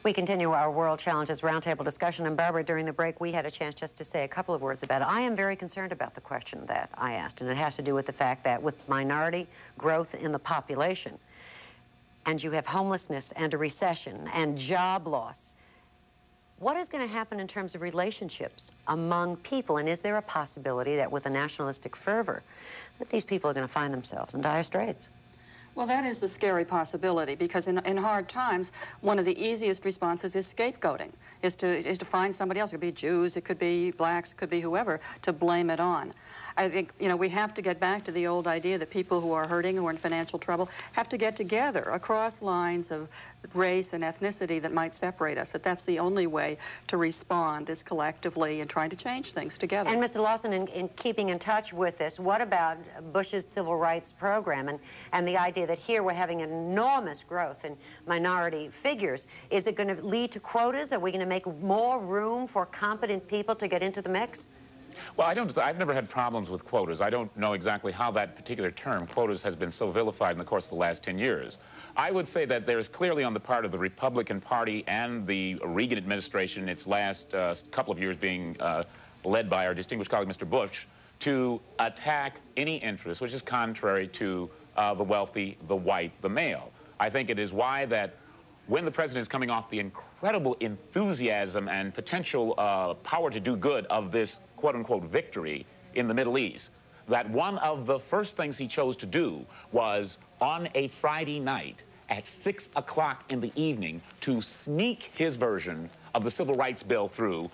We continue our World Challenges Roundtable discussion, and Barbara, during the break, we had a chance just to say a couple of words about it. I am very concerned about the question that I asked, and it has to do with the fact that with minority growth in the population, and you have homelessness and a recession and job loss, what is going to happen in terms of relationships among people, and is there a possibility that with a nationalistic fervor that these people are going to find themselves in dire straits? Well, that is the scary possibility, because in hard times, one of the easiest responses is scapegoating, is to find somebody else. It could be Jews, it could be blacks, it could be whoever, to blame it on. I think, you know, we have to get back to the old idea that people who are hurting, who are in financial trouble, have to get together across lines of race and ethnicity that might separate us. That's the only way to respond, is collectively and trying to change things together. And Mr. Lawson, in keeping in touch with this, what about Bush's civil rights program and the idea that here we're having enormous growth in minority figures? Is it going to lead to quotas? Are we going to make more room for competent people to get into the mix? Well, I've never had problems with quotas. I don't know exactly how that particular term, quotas, has been so vilified in the course of the last 10 years. I would say that there is clearly on the part of the Republican Party and the Reagan administration, its last couple of years being led by our distinguished colleague, Mr. Bush, to attack any interest which is contrary to the wealthy, the white, the male. I think it is why that when the president is coming off the incredible enthusiasm and potential power to do good of this quote-unquote victory in the Middle East, that one of the first things he chose to do was on a Friday night at 6 o'clock in the evening to sneak his version of the Civil Rights Bill through,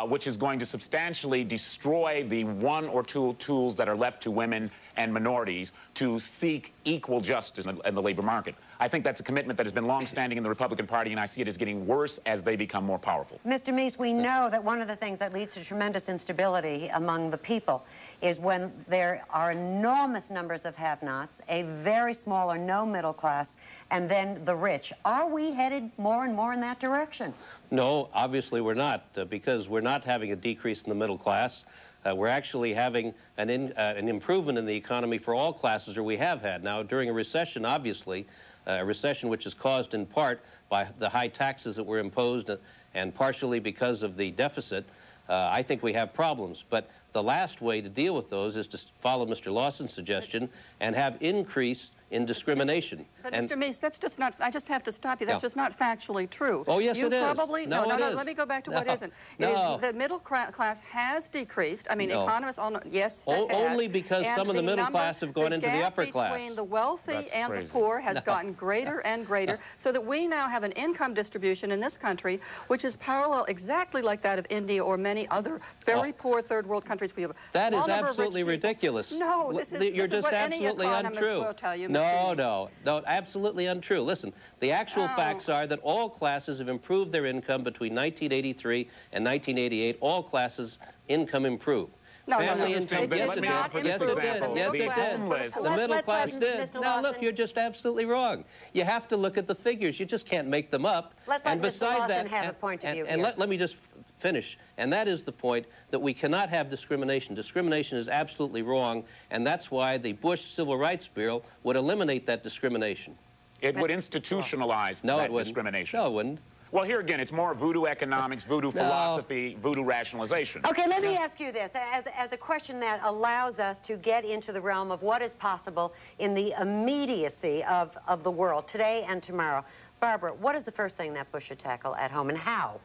which is going to substantially destroy the one or two tools that are left to women and minorities to seek equal justice in the labor market. I think that's a commitment that has been long-standing in the Republican Party, and I see it as getting worse as they become more powerful. Mr. Meese, we know that one of the things that leads to tremendous instability among the people is when there are enormous numbers of have-nots, a very small or no middle class, and then the rich. Are we headed more and more in that direction? No, obviously we're not, because we're not having a decrease in the middle class. We're actually having an improvement in the economy for all classes, or we have had. Now, during a recession, obviously, a recession which is caused in part by the high taxes that were imposed and partially because of the deficit, I think we have problems. But the last way to deal with those is to follow Mr. Lawson's suggestion and have increase in discrimination. But Mr. Meese, that's just not, I just have to stop you, that's just not factually true. Oh, yes, you it is. Probably, no, it is. let me go back to what isn't. No. It is, the middle class has decreased. I mean, economists all know, yes, it has. Only because some of the middle class have gone into the upper class. The gap between the wealthy and the poor has gotten greater and greater, so that we now have an income distribution in this country which is parallel exactly like that of India or many other very poor third world countries. We have that is absolutely ridiculous. No, you're just absolutely untrue. Will tell you, No, absolutely untrue. Listen, the actual facts are that all classes have improved their income between 1983 and 1988. All classes' income improved. No, Family income, yes, it did. Yes, it did. Yes, it did. The middle class did. Now, look, you're just absolutely wrong. You have to look at the figures. You just can't make them up. And besides that, have a point of view and let me just finish. And that is the point, that we cannot have discrimination. Discrimination is absolutely wrong, and that's why the Bush Civil Rights Bill would eliminate that discrimination. It would institutionalize that discrimination. No, it wouldn't. Well, here again, it's more voodoo economics, voodoo philosophy, voodoo rationalization. Okay, let me ask you this, as a question that allows us to get into the realm of what is possible in the immediacy of the world, today and tomorrow. Barbara, what is the first thing that Bush should tackle at home, and how?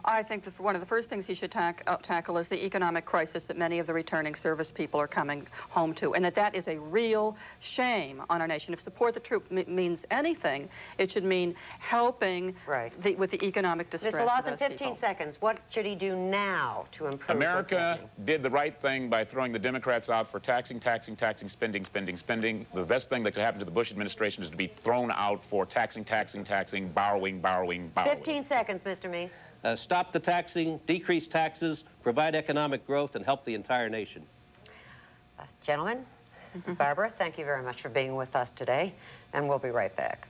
I think that one of the first things he should tackle is the economic crisis that many of the returning service people are coming home to, and that is a real shame on our nation. If support the troop means anything, it should mean helping with the economic distress. Mr. Lawson, 15 seconds. What should he do now to improve? America did the right thing by throwing the Democrats out for taxing, spending. The best thing that could happen to the Bush administration is to be thrown out for taxing, borrowing. 15 seconds, Mr. Meese. Stop the taxing, decrease taxes, provide economic growth, and help the entire nation. Gentlemen, Barbara, thank you very much for being with us today, and we'll be right back.